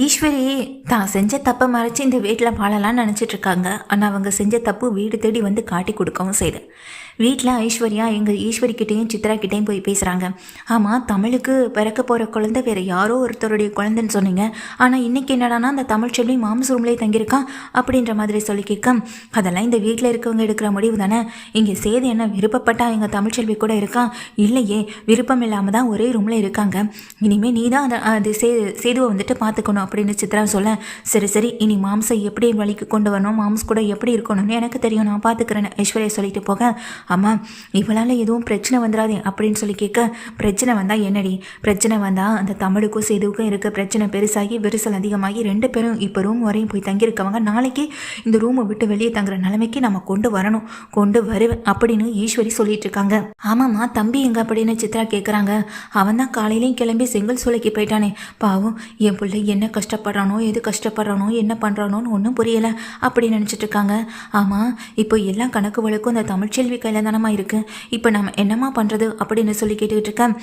ஈஸ்வரி தான் செஞ்ச தப்பை மறைச்சி இந்த வீட்டில் வாழலாம்னு நினச்சிட்டு இருக்காங்க. ஆனால் அவங்க செஞ்ச தப்பு வீடு தேடி வந்து காட்டி கொடுக்கவும் செய்யுது. வீட்டில் ஐஸ்வர்யா எங்கள் ஈஸ்வரிக்கிட்டேயும் சித்ராக்கிட்டேயும் போய் பேசுகிறாங்க. ஆமாம், தமிழுக்கு பிறக்க போகிற குழந்தை வேறு யாரோ ஒருத்தருடைய குழந்தைன்னு சொன்னீங்க. ஆனால் இன்றைக்கி என்னடானா அந்த தமிழ் செல்வி மாம்ஸ் ரூம்லேயே தங்கியிருக்கான் அப்படின்ற மாதிரி சொல்லி கேட்க, அதெல்லாம் இந்த வீட்டில் இருக்கவங்க எடுக்கிற முடிவு தானே. இங்கே சேது என்ன விருப்பப்பட்டா எங்கள் தமிழ் செல்வி கூட இருக்கான்? இல்லையே, விருப்பம் இல்லாமல் தான் ஒரே ரூமில் இருக்காங்க. இனிமேல் நீ தான் அது சேதுவை வந்துட்டு பார்த்துக்கணும் அப்படின்னு சித்ரா சொல்ல, சரி சரி, இனி மாம்சை எப்படி வழிக்கு கொண்டு வரணும், மாம்ஸ் கூட எப்படி இருக்கணும்னு எனக்கு தெரியும், நான் பார்த்துக்கிறேன்னு ஐஸ்வர்யா சொல்லிட்டு போக, அம்மா இவளால் எதுவும் பிரச்சனை வந்துடாதே அப்படின்னு சொல்லி கேட்க, பிரச்சனை வந்தால் என்னடி, பிரச்சனை வந்தால் அந்த தமிழுக்கும் சேதுவுக்கும் இருக்க பிரச்சனை பெருசாகி விரிசல் அதிகமாகி 2 பேரும் இப்போ ரூம் வரையும் போய் தங்கியிருக்கவங்க நாளைக்கு இந்த ரூமை விட்டு வெளியே தங்குற நிலைமைக்கு நம்ம கொண்டு வரணும், கொண்டு வருவேன் அப்படின்னு ஈஸ்வரி சொல்லிட்டு இருக்காங்க. ஆமாம்மா, தம்பி எங்க அப்படின்னு சித்ரா கேட்குறாங்க. அவன் தான் காலையிலையும் கிளம்பி செங்கல் சூளைக்கு போயிட்டானே, பாவம் என் பிள்ளை என்ன கஷ்டப்படுறானோ எது கஷ்டப்படுறானோ என்ன பண்ணுறானோன்னு ஒன்றும் புரியலை அப்படின்னு நினச்சிட்டு இருக்காங்க. ஆமாம், இப்போ எல்லாம் கணக்கு வழக்கும் அந்த தமிழ்ச்செல்வி கையில் தானமா இருக்குது, இப்போ நம்ம என்னம்மா பண்ணுறது அப்படின்னு சொல்லி கேட்டுக்கிட்டு இருக்கேன்.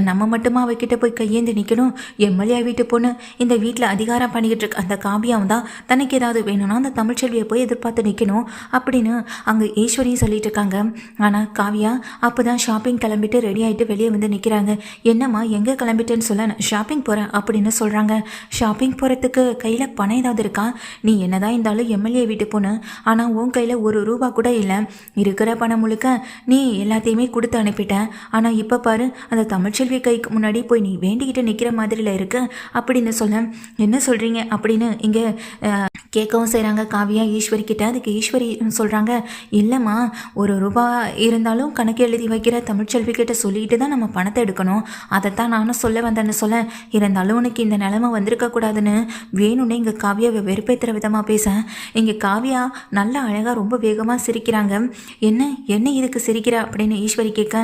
நம்ம மட்டுமா அவகிட்ட போய் கையேந்து நிற்கணும்? எம்எல்ஏ வீட்டு பொண்ணு இந்த வீட்டில் அதிகாரம் பண்ணிக்கிட்டு இருக்க அந்த காவியாவும் தான் தனக்கு ஏதாவது வேணும்னா அந்த தமிழ்ச்செல்வியை போய் எதிர்பார்த்து நிற்கணும் அப்படின்னு அங்கே ஈஸ்வரியும் சொல்லிட்டு இருக்காங்க. ஆனால் காவியா அப்போ தான் ஷாப்பிங் கிளம்பிட்டு ரெடி ஆகிட்டு வெளியே வந்து நிற்கிறாங்க. என்னம்மா எங்கே கிளம்பிட்டேன்னு சொல்ல, நான் ஷாப்பிங் போகிறேன் அப்படின்னு சொல்கிறாங்க. ஷாப்பிங் போகிறதுக்கு கையில் பணம் ஏதாவது இருக்கா? நீ என்னதான் இருந்தாலும் எம்எல்ஏ வீட்டு பொண்ணு, ஆனால் உன் கையில் ₹1 கூட இல்லை. இருக்கிற பணம் முழுக்க நீ எல்லாத்தையுமே கொடுத்து அனுப்பிட்டேன். ஆனால் இப்போ பாரு, அந்த தமிழ்ச்செல்வி கைக்கு முன்னாடி போய் நீ வேண்டிக்கிட்டு நிற்கிற மாதிரில இருக்கு அப்படின்னு சொல்ல, என்ன சொல்கிறீங்க அப்படின்னு இங்கே கேட்கவும் செய்கிறாங்க காவியா ஈஸ்வரி கிட்ட. அதுக்கு ஈஸ்வரி சொல்கிறாங்க, இல்லைம்மா, ₹1 இருந்தாலும் கணக்கு எழுதி வைக்கிற தமிழ்ச்செல்வி கிட்ட சொல்லிட்டு தான் நம்ம பணத்தை எடுக்கணும். அதைத்தான் நானும் சொல்ல வந்தேன்னு சொல்ல, இருந்தாலும் உனக்கு இந்த நிலைமை வந்திருக்கக்கூடாதுன்னு வேணும்னே இங்கே காவியாவை வெறுப்பேற்றுற விதமாக பேச, இங்கே காவியா நல்லா அழகாக ரொம்ப வேகமாக சிரிக்கிறாங்க. என்ன இதுக்கு சிரிக்கிற அப்படின்னு ஈஸ்வரி கேட்க,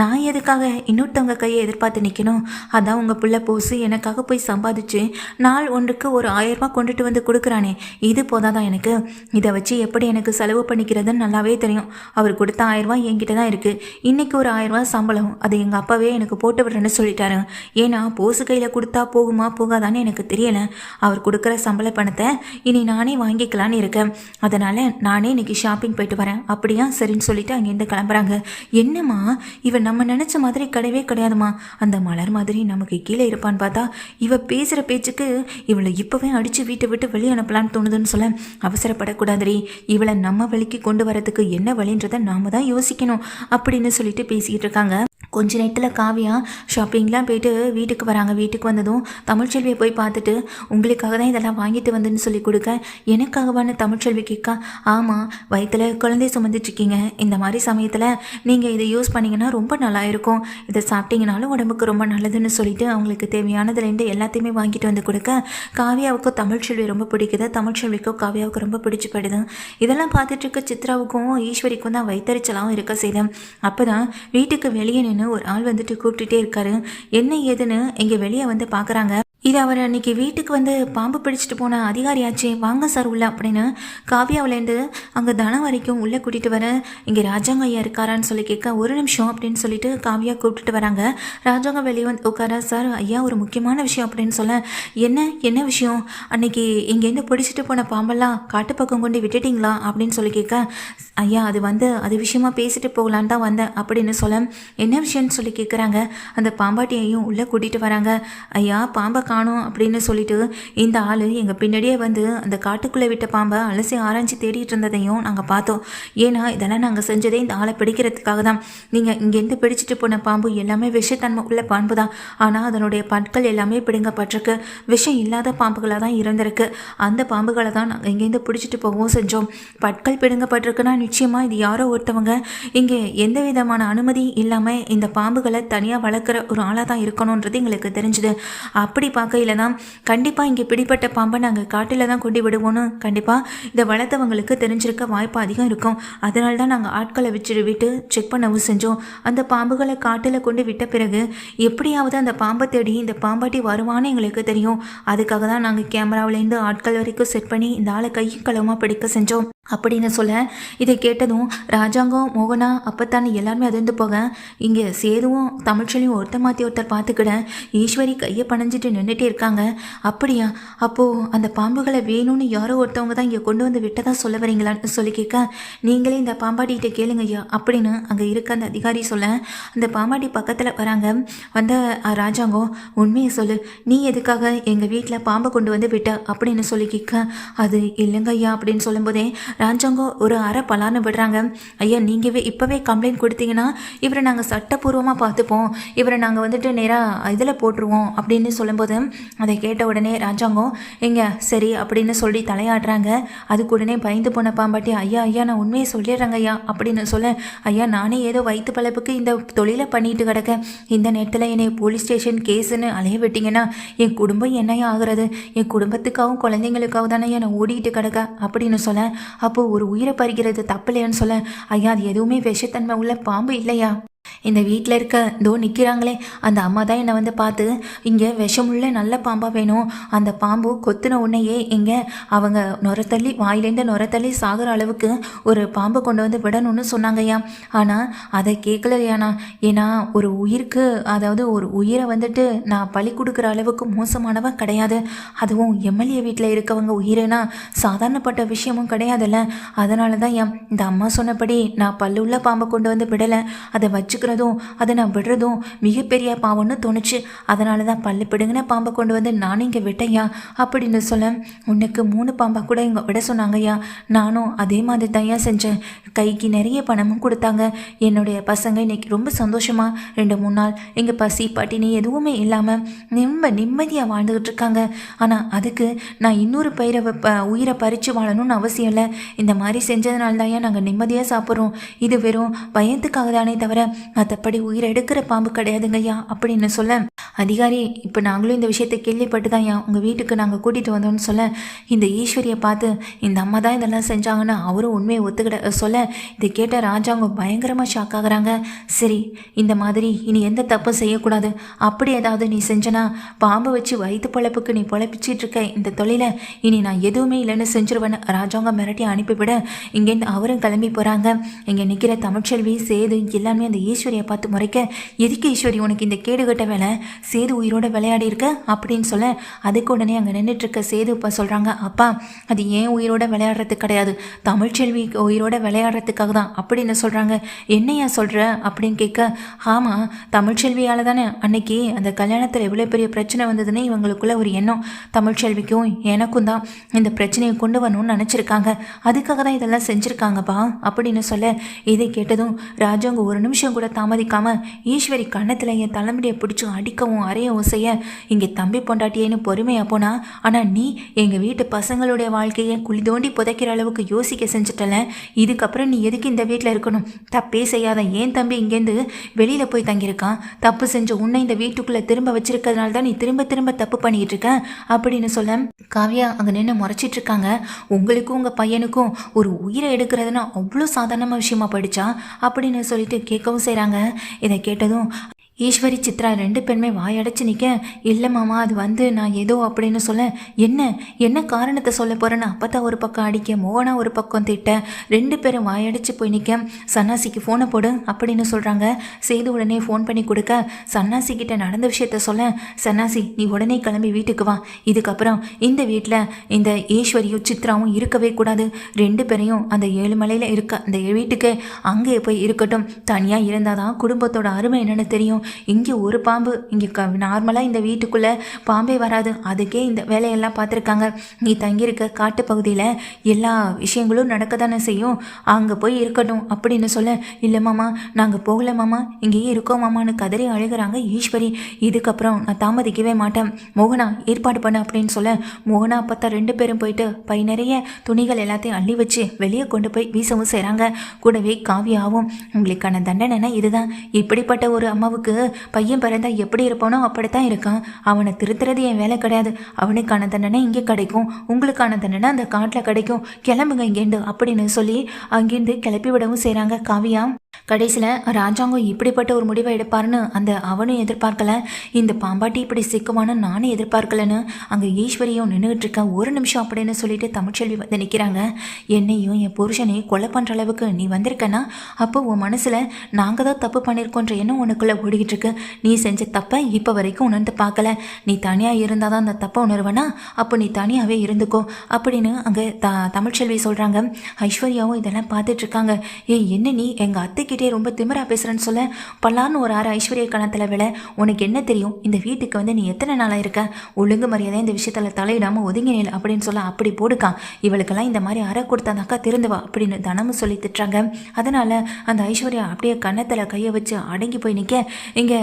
நான் எதுக்காக இன்னொருத்தவங்க கையை எதிர்பார்த்து நிற்கணும்? அதான் உங்கள் பிள்ளை போசு எனக்காக போய் சம்பாதிச்சு நாள் ஒன்றுக்கு ஒரு ₹1000 கொண்டுட்டு வந்து கொடுக்குறானே, இது போதாதான் எனக்கு? இதை வச்சு எப்படி எனக்கு செலவு பண்ணிக்கிறதுன்னு நல்லாவே தெரியும். அவர் கொடுத்த ₹1000 என்கிட்ட தான் இருக்குது. இன்றைக்கி ஒரு ₹1000 சம்பளம், அது எங்கள் அப்பாவே எனக்கு போட்டு விடுறேன்னு சொல்லிட்டாரு. ஏன்னா போசு கையில் கொடுத்தா போகுமா போகாதான்னு எனக்கு தெரியலை. அவர் கொடுக்குற சம்பள பணத்தை இனி நானே வாங்கிக்கலான்னு இருக்கேன். அதனால் நானே இன்னைக்கு ஷாப்பிங் போயிட்டு வரேன். அப்படியா, சரின்னு சொல்லிட்டு அங்கேருந்து கிளம்புறாங்க. என்னம்மா இவன் நம்ம நினச்ச மாதிரி கிடையவே கிடையாதுமா, அந்த மலர் மாதிரி நமக்கு கீழே இருப்பான்னு பார்த்தா இவ பேசுகிற பேச்சுக்கு இவளை இப்போவே அடித்து வீட்டை விட்டு வெளியே அனுப்பலான்னு தோணுதுன்னு சொல்ல, அவசரப்படக்கூடாதுரி, இவளை நம்ம வழிக்கு கொண்டு வரதுக்கு என்ன வழின்றதை நாம தான் யோசிக்கணும் அப்படின்னு சொல்லிட்டு பேசிக்கிட்டு இருக்காங்க. கொஞ்ச நேரத்தில் காவியா ஷாப்பிங்லாம் போயிட்டு வீட்டுக்கு வராங்க. வீட்டுக்கு வந்ததும் தமிழ்ச்செல்வியை போய் பார்த்துட்டு, உங்களுக்காக தான் இதெல்லாம் வாங்கிட்டு வந்துன்னு சொல்லி கொடுக்க, எனக்காகவான்னு தமிழ்ச்செல்வி கேட்கா. ஆமாம், வயிற்றில் குழந்தை சுமந்துச்சுருக்கீங்க, இந்த மாதிரி சமயத்தில் நீங்கள் இதை யூஸ் பண்ணிங்கன்னா ரொம்ப நல்லா இருக்கும், இதை சாப்பிட்டீங்கனாலும் உடம்புக்கு ரொம்ப நல்லதுன்னு சொல்லிட்டு அவங்களுக்கு தேவையானதுலேருந்து எல்லாத்தையுமே வாங்கிட்டு வந்து கொடுக்க, காவியாவுக்கும் தமிழ்ச்செல்வி ரொம்ப பிடிக்குது, தமிழ்ச்செல்விக்கும் காவியாவுக்கு ரொம்ப பிடிச்சி போயிடுது. இதெல்லாம் பார்த்துட்டு இருக்க சித்ராவுக்கும் ஈஸ்வரிக்கும் தான் வயிற்றுச்சலாகவும் இருக்க செய்தேன். அப்போ தான் வீட்டுக்கு வெளியே நின்று ஒரு ஆள் வந்துட்டு கூப்பிட்டுட்டே இருக்காரு. என்ன ஏதுன்னு இங்கே வெளியே வந்து பார்க்குறாங்க. இது அவர் அன்றைக்கி வீட்டுக்கு வந்து பாம்பு பிடிச்சிட்டு போன அதிகாரியாச்சே, வாங்க சார் உள்ள அப்படின்னு காவியாவிலேருந்து அங்கே தனம் வரைக்கும் உள்ளே கூட்டிகிட்டு வர, இங்கே ராஜாங்க ஐயா இருக்காரான்னு சொல்லி கேட்க, ஒரு நிமிஷம் அப்படின்னு சொல்லிட்டு காவியா கூப்பிட்டுட்டு வராங்க. ராஜாங்க வெளியே வந்து உட்கார, சார் ஐயா ஒரு முக்கியமான விஷயம் அப்படின்னு சொல்ல, என்ன விஷயம்? அன்னைக்கு இங்கேருந்து பிடிச்சிட்டு போன பாம்பெல்லாம் காட்டு பக்கம் கொண்டு விட்டுட்டிங்களா அப்படின்னு சொல்லி கேட்க, ஐயா அது விஷயமா பேசிட்டு போகலான்னு தான் வந்தேன் அப்படின்னு சொல்ல, என்ன விஷயம்னு சொல்லி கேட்குறாங்க. அந்த பாம்பாட்டியையும் உள்ளே கூட்டிகிட்டு வராங்க. ஐயா பாம்பை காணோம் அப்படின்னு சொல்லிட்டு இந்த ஆள் எங்கள் பின்னாடியே வந்து அந்த காட்டுக்குள்ளே விட்ட பாம்பை அலசி ஆராய்ச்சி தேடிட்டு இருந்ததையும் நாங்கள் பார்த்தோம். ஏன்னா இதெல்லாம் நாங்கள் செஞ்சதே இந்த ஆளை பிடிக்கிறதுக்காக தான். நீங்கள் இங்கேருந்து பிடிச்சிட்டு போன பாம்பு எல்லாமே விஷத்தன்மை உள்ள பாம்பு தான், ஆனால் அதனுடைய பற்கள் எல்லாமே பிடுங்கப்பட்டிருக்கு, விஷம் இல்லாத பாம்புகளாக தான் இருந்திருக்கு. அந்த பாம்புகளை தான் நாங்கள் இங்கேருந்து பிடிச்சிட்டு போகவும் செஞ்சோம். பற்கள் பிடுங்கப்பட்டிருக்குன்னா நிச்சயமாக இது யாரோ ஒருத்தவங்க இங்கே எந்த விதமான அனுமதி இல்லாமல் இந்த பாம்புகளை தனியாக வளர்க்குற ஒரு ஆளாக தான் இருக்கணுன்றது எங்களுக்கு தெரிஞ்சுது. அப்படி பார்க்கையில் தான் கண்டிப்பாக இங்கே பிடிப்பட்ட பாம்பை நாங்கள் காட்டில் தான் கொண்டு விடுவோன்னு கண்டிப்பாக இதை வளர்த்தவங்களுக்கு தெரிஞ்சிருக்க வாய்ப்பு அதிகம் இருக்கும். அதனால தான் நாங்கள் ஆட்களை விட்டு செக் பண்ணவும் செஞ்சோம். அந்த பாம்புகளை காட்டில் கொண்டு விட்ட பிறகு எப்படியாவது அந்த பாம்பை தேடி இந்த பாம்பாட்டி வருவான்னு எங்களுக்கு தெரியும். அதுக்காக தான் நாங்கள் கேமராவிலேருந்து ஆட்கள் வரைக்கும் செட் பண்ணி இந்த ஆளை கையும் களவுமாக பிடிக்க செஞ்சோம். அப்படின்னு சொல்ல இதை கேட்டதும் ராஜாங்கம் மோகனா அப்பத்தானே எல்லாருமே அதிர்ந்து போக இங்கே சேதுவும் தமிழ்ச்செல்வியும் ஒருத்தர் மாற்றி ஒருத்தர் பார்த்துக்கிட ஈஸ்வரி கையை பணிஞ்சிட்டு நின்றுட்டே இருக்காங்க. அப்படியா, அப்போது அந்த பாம்புகளை வேணும்னு யாரோ ஒருத்தவங்க தான் இங்கே கொண்டு வந்து விட்டதா சொல்ல வரீங்களான்னு சொல்லி கேட்க, நீங்களே இந்த பாம்பாட்டிகிட்ட கேளுங்க ஐயா அப்படின்னு அங்கே இருக்க அந்த அதிகாரி சொல்ல, அந்த பாம்பாட்டி பக்கத்தில் வராங்க. வந்த ராஜாங்கம், உண்மையை சொல்லு, நீ எதுக்காக எங்கள் வீட்டில் பாம்பை கொண்டு வந்து விட்ட அப்படின்னு சொல்லி கேட்க, அது இல்லைங்க ஐயா அப்படின்னு சொல்லும்போதே ராஜாங்கம் ஒரு அரை பலான்னு விடுறாங்க. ஐயா, நீங்கள் இப்போவே கம்ப்ளைண்ட் கொடுத்தீங்கன்னா இவரை நாங்கள் சட்டப்பூர்வமாக பார்த்துப்போம், இவரை நாங்கள் வந்துட்டு நேராக இதில் போட்டுருவோம் அப்படின்னு சொல்லும்போது அதை கேட்ட உடனே ராஜாங்கம் எங்க சரி அப்படின்னு சொல்லி தலையாடுறாங்க. அதுக்கு உடனே பயந்து போன பாம்பாட்டி, ஐயா ஐயா நான் உண்மையை சொல்லிடுறேங்க ஐயா அப்படின்னு சொல்ல, ஐயா நானே ஏதோ வயிற்று பழப்புக்கு இந்த தொழிலை பண்ணிட்டு கிடக்க, இந்த நேரத்தில் என்னை போலீஸ் ஸ்டேஷன் கேஸுன்னு அலைய விட்டிங்கன்னா என் குடும்பம் என்னையா ஆகுறது, என் குடும்பத்துக்காகவும் குழந்தைங்களுக்காகவும் தானே நான் ஓடிட்டு கிடக்க அப்படின்னு சொல்ல, அப்போது ஒரு உயிரை பறிக்கிறது தப்பு இல்லையான்னு சொல்ல, ஐயா அது எதுவுமே விஷத்தன்மை உள்ள பாம்பு இல்லையா, இந்த வீட்டில் இருக்க இதோ நிற்கிறாங்களே அந்த அம்மா தான் என்னை வந்து பார்த்து இங்கே விஷமுள்ள நல்ல பாம்பாக வேணும், அந்த பாம்பு கொத்துன உன்னையே இங்கே அவங்க நுரத்தள்ளி வாயிலேருந்து நுரத்தள்ளி சாகிற அளவுக்கு ஒரு பாம்பை கொண்டு வந்து விடணும்னு சொன்னாங்கய்யா. ஆனால் அதை கேட்கலையாண்ணா, ஏன்னா ஒரு உயிருக்கு, அதாவது ஒரு உயிரை வந்துட்டு நான் பலி கொடுக்குற அளவுக்கு மோசமானவ கிடையாது, அதுவும் எம்எல்ஏ வீட்டில் இருக்கவங்க உயிரைனா சாதாரணப்பட்ட விஷயமும் கிடையாதுல்ல, அதனால தான் இந்த அம்மா சொன்னபடி நான் பல்லுள்ள பாம்பை கொண்டு வந்து விடலை, அதை வச்சுக்கிறதும் அதை நான் விடுறதும் மிகப்பெரிய பாவம்னு தோணுச்சு, அதனால தான் பல்லு பிடுங்கின பாம்பை கொண்டு வந்து நானும் இங்கே விட்டையா அப்படின்னு சொல்ல, உனக்கு 3 பாம்பா கூட இங்கே விட சொன்னாங்கய்யா, நானும் அதே மாதிரி தையா செஞ்சேன், கைக்கு நிறைய பணமும் கொடுத்தாங்க, என்னுடைய பசங்க இன்னைக்கு ரொம்ப சந்தோஷமா 2-3 நாள் இங்கே பசி பட்டினி எதுவுமே இல்லாமல் நிம்மதியாக வாழ்ந்துக்கிட்டு இருக்காங்க. ஆனால் அதுக்கு நான் இன்னொரு உயிரை பறித்து வாழணும்னு அவசியம் இல்லை, இந்த மாதிரி செஞ்சதுனால தான் நாங்கள் நிம்மதியாக சாப்பிட்றோம், இது வெறும் பயத்துக்காக தானே தவிர மற்றபடி உயிரை எடுக்கிற பாம்பு கிடையாதுங்கய்யா அப்படின்னு சொல்ல, அதிகாரி இப்போ நாங்களும் இந்த விஷயத்தை கேள்விப்பட்டு தான் உங்கள் வீட்டுக்கு நாங்கள் கூட்டிகிட்டு வந்தோம்னு சொல்ல, இந்த ஈஸ்வரியை பார்த்து இந்த அம்மா தான் இதெல்லாம் செஞ்சாங்கன்னு அவரும் உண்மையை ஒத்துக்கிட சொல்ல, இதை கேட்ட ராஜாங்கம் பயங்கரமாக ஷாக் ஆகுறாங்க. சரி, இந்த மாதிரி இனி எந்த தப்பும் செய்யக்கூடாது, அப்படி ஏதாவது நீ செஞ்சனா பாம்பை வச்சு வயிற்று பொழப்புக்கு நீ பொழப்பிச்சிட்டு இருக்க இந்த தொழிலை இனி நான் எதுவுமே இல்லைன்னு செஞ்சிருவேன்னு ராஜாங்கம் மிரட்டி அனுப்பிவிட, இங்கேருந்து அவரும் கிளம்பி போகிறாங்க. இங்கே நிற்கிற தமிழ்ச்செல்வி சேது எல்லாமே அந்த ஈஸ்வரியை பார்த்து முறைக்க, எதுக்கு ஈஸ்வரி உனக்கு இந்த கேடுகட்ட வேலை, சேது உயிரோட விளையாடி இருக்க அப்படின்னு சொல்ல, அதுக்கு உடனே அங்கே நின்றுட்டு இருக்க சேது இப்போ சொல்கிறாங்க, அப்பா அது ஏன் உயிரோட விளையாடுறதுக்கு கிடையாது, தமிழ்ச்செல்வி உயிரோட விளையாடுறதுக்காக தான் அப்படின்னு சொல்கிறாங்க. என்னையா சொல்கிற அப்படின்னு கேட்க, ஆமாம் தமிழ்ச்செல்வியால் தானே அன்னைக்கு அந்த கல்யாணத்தில் எவ்வளோ பெரிய பிரச்சனை வந்ததுன்னு இவங்களுக்குள்ள ஒரு எண்ணம், தமிழ்ச்செல்விக்கும் எனக்கும் தான் இந்த பிரச்சனையை கொண்டு வரணும்னு நினச்சிருக்காங்க, அதுக்காக தான் இதெல்லாம் செஞ்சுருக்காங்கப்பா அப்படின்னு சொல்ல, இதை கேட்டதும் ராஜாங்க ஒரு நிமிஷம் கூட தாமதிக்காமல் ஈஸ்வரி கன்னத்தில் என் தலைமுடியை பிடிச்சி அடிக்கவும் அறையவும் செய்ய, இங்கே தம்பி பொண்டாட்டியேன்னு பொறுமையாக போனா, ஆனால் நீ எங்கள் வீட்டு பசங்களுடைய வாழ்க்கையை குழி தோண்டி புதைக்கிற அளவுக்கு யோசிக்க செஞ்சுட்டல, இதுக்கப்புறம் நீ எதுக்கு இந்த வீட்டில் இருக்கணும், தப்பே செய்யாத ஏன் தம்பி இங்கேருந்து வெளியில் போய் தங்கியிருக்கான், தப்பு செஞ்ச உன்னை இந்த வீட்டுக்குள்ளே திரும்ப வச்சிருக்கிறதுனால தான் நீ திரும்ப திரும்ப தப்பு பண்ணிகிட்டு இருக்க அப்படின்னு சொல்ல, காவியா அங்கே நின்று முறைச்சிட்டு இருக்காங்க. உங்களுக்கும் உங்கள் பையனுக்கும் ஒரு உயிரை எடுக்கிறதுனா அவ்வளோ சாதாரணமாக விஷயமா போயிடுச்சா அப்படின்னு சொல்லிட்டு கேட்கவும் செய்கிறாங்க. இதை கேட்டதும் ஈஸ்வரி சித்ரா 2 பேருமே வாயடைச்சு நிற்க, இல்லை மாமா அது வந்து நான் ஏதோ அப்படின்னு சொல்ல, என்ன காரணத்தை சொல்ல போகிறேன்னு அப்பத்தா ஒரு பக்கம் அடிக்க, மோகனா ஒரு பக்கம் திட்ட, 2 பேரும் வாயடைச்சு போய் நிற்க, சன்னாசிக்கு ஃபோனை போடு அப்படின்னு சொல்கிறாங்க. சேது உடனே ஃபோன் பண்ணி கொடுக்க, சன்னாசி கிட்ட நடந்த விஷயத்த சொல்ல, சன்னாசி நீ உடனே கிளம்பி வீட்டுக்கு வா, இதுக்கப்புறம் இந்த வீட்டில் இந்த ஈஸ்வரியும் சித்ராவும் இருக்கவே கூடாது, 2 பேரையும் அந்த ஏழுமலையில் இருக்க அந்த வீட்டுக்கு அங்கே போய் இருக்கட்டும், தனியாக இருந்தால் தான் குடும்பத்தோட அருமை என்னென்னு தெரியும், இங்கே ஒரு பாம்பு இங்கே நார்மலாக இந்த வீட்டுக்குள்ளே பாம்பே வராது, அதுக்கே இந்த வேலையெல்லாம் பார்த்துருக்காங்க, நீ தங்கியிருக்க காட்டு பகுதியில் எல்லா விஷயங்களும் நடக்க தானே செய்யும், அங்கே போய் இருக்கட்டும் அப்படின்னு சொல்ல, இல்லை மாமா நாங்கள் போகல மாமா இங்கேயே இருக்கோம் மாமான்னு கதறி அழுகிறாங்க ஈஸ்வரி. இதுக்கப்புறம் நான் தாமதிக்கவே மாட்டேன், மோகனா ஏற்பாடு பண்ண அப்படின்னு சொல்ல, மோகனா பார்த்தா 2 பேரும் போயிட்டு பை நிறைய துணிகள் எல்லாத்தையும் அள்ளி வச்சு வெளியே கொண்டு போய் வீசவும் செய்கிறாங்க. கூடவே காவியாவும், உங்களுக்கான தண்டனைனா இதுதான், இப்படிப்பட்ட ஒரு அம்மாவுக்கு பையன் பிறந்தா எப்படி இருப்பானோ அப்படித்தான் இருக்கான், அவனை திருத்துறது என் வேலை கிடையாது, அவனுக்கான தண்டனை இங்கே கிடைக்கும், உங்களுக்கான தண்டனை அந்த காட்டில் கிடைக்கும், கிளம்புங்க இங்கேண்டு அப்படின்னு சொல்லி அங்கேருந்து கிளப்பி விடவும் செய்கிறாங்க காவியா. கடைசியில் ராஜாங்கம் இப்படிப்பட்ட ஒரு முடிவை எடுப்பாருன்னு அந்த அவனும் எதிர்பார்க்கல, இந்த பாம்பாட்டி இப்படி சிக்குவான்னு நானும் எதிர்பார்க்கலன்னு அங்கே ஈஸ்வரியும் நின்றுட்டு இருக்க. ஒரு நிமிஷம் அப்படின்னு சொல்லிட்டு தமிழ்ச்செல்வி வந்து நிற்கிறாங்க. என்னையும் என் புருஷனையும் கொலை பண்ணுற அளவுக்கு நீ வந்திருக்கனா, அப்போ உன் மனசில் நாங்கள் தான் தப்பு பண்ணியிருக்கோன்ற எண்ணம் உனக்குள்ளே ஓடிக்கிட்டு இருக்கு. நீ செஞ்ச தப்பை இப்போ வரைக்கும் உணர்ந்து பார்க்கல. நீ தனியாக இருந்தால் தான் அந்த தப்பை உணர்வனா, அப்போ நீ தனியாகவே இருந்துக்கோ அப்படின்னு அங்கே தமிழ்ச்செல்வி சொல்கிறாங்க. ஐஸ்வர்யாவும் இதெல்லாம் பார்த்துட்டு இருக்காங்க. என்ன நீ எங்கள் அத்தைக்கிட்டே ரொம்ப திமிரா பேசுகிறேன்னு சொல்ல பல்லான்னு ஒரு ஐஸ்வர்யா கணத்தில் விழ, உனக்கு என்ன தெரியும், இந்த வீட்டுக்கு வந்து நீ எத்தனை நாளாக இருக்க, ஒழுங்கு மரியாதை இந்த விஷயத்தில் தலையிடாமல் ஒதுங்கி நில் அப்படின்னு சொல்ல அப்படி போடுக்கான். இவளுக்கெல்லாம் இந்த மாதிரி அறை கொடுத்தாந்தாக்கா திருந்துவா அப்படின்னு தனமும் சொல்லி திட்டுறாங்க. அதனால் அந்த ஐஸ்வர்யா அப்படியே கன்னத்தில் கையை வச்சு அடங்கி போய் நிற்க, இங்கே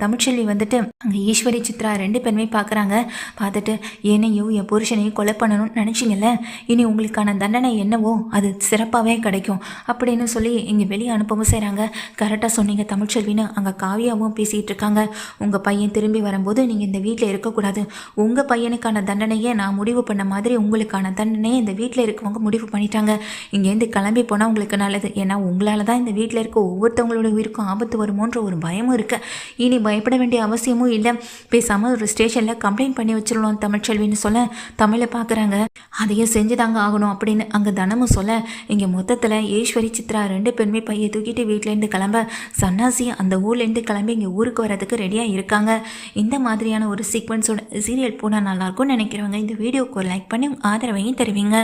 தமிழ்ச்செல்வி வந்துட்டு அங்கே ஈஸ்வரி சித்ரா ரெண்டு பேருமே பார்க்குறாங்க. பார்த்துட்டு என்னையும் என் புருஷனையும் கொலை பண்ணணும்னு நினச்சிங்கல்ல, இனி உங்களுக்கான தண்டனை என்னவோ அது சிறப்பாகவே கிடைக்கும் அப்படின்னு சொல்லி இங்கே வெளியே அனுப்பவும் செய்கிறாங்க. கரெக்டாக சொன்னீங்க தமிழ்ச்செல்வின்னு அங்கே காவியாவும் பேசிகிட்டு இருக்காங்க. உங்கள் பையன் திரும்பி வரும்போது நீங்கள் இந்த வீட்டில் இருக்கக்கூடாது. உங்கள் பையனுக்கான தண்டனையை நான் முடிவு பண்ண மாதிரி உங்களுக்கான தண்டனையை இந்த வீட்டில் இருக்கவங்க முடிவு பண்ணிட்டாங்க. இங்கேருந்து கிளம்பி போனால் உங்களுக்கு நல்லது. ஏன்னா உங்களால் தான் இந்த வீட்டில் இருக்க ஒவ்வொருத்தவங்களோட உயிருக்கும் ஆபத்து வருமோன்ற ஒரு பயமும் இருக்குது. இனி பயப்பட வேண்டிய அவசியமும் இல்லை. பேசாமல் ஒரு ஸ்டேஷனில் கம்ப்ளைண்ட் பண்ணி வச்சிடலாம் தமிழ்ச்செல்வின்னு சொல்ல தமிழை பார்க்குறாங்க. அதையும் செஞ்சுதாங்க ஆகணும் அப்படின்னு அங்கே தனமும் சொல்ல, இங்கே மொத்தத்தில் ஈஸ்வரி சித்ரா ரெண்டு பேருமே பையை தூக்கிட்டு வீட்டிலேருந்து கிளம்ப, சன்னாசி அந்த ஊர்லேருந்து கிளம்பி இங்கே ஊருக்கு வரதுக்கு ரெடியாக இருக்காங்க. இந்த மாதிரியான ஒரு சீக்வன்ஸோட சீரியல் போனால் நல்லாயிருக்கும்னு நினைக்கிறவங்க இந்த வீடியோக்கு ஒரு லைக் பண்ணி ஆதரவையும் தருவீங்க.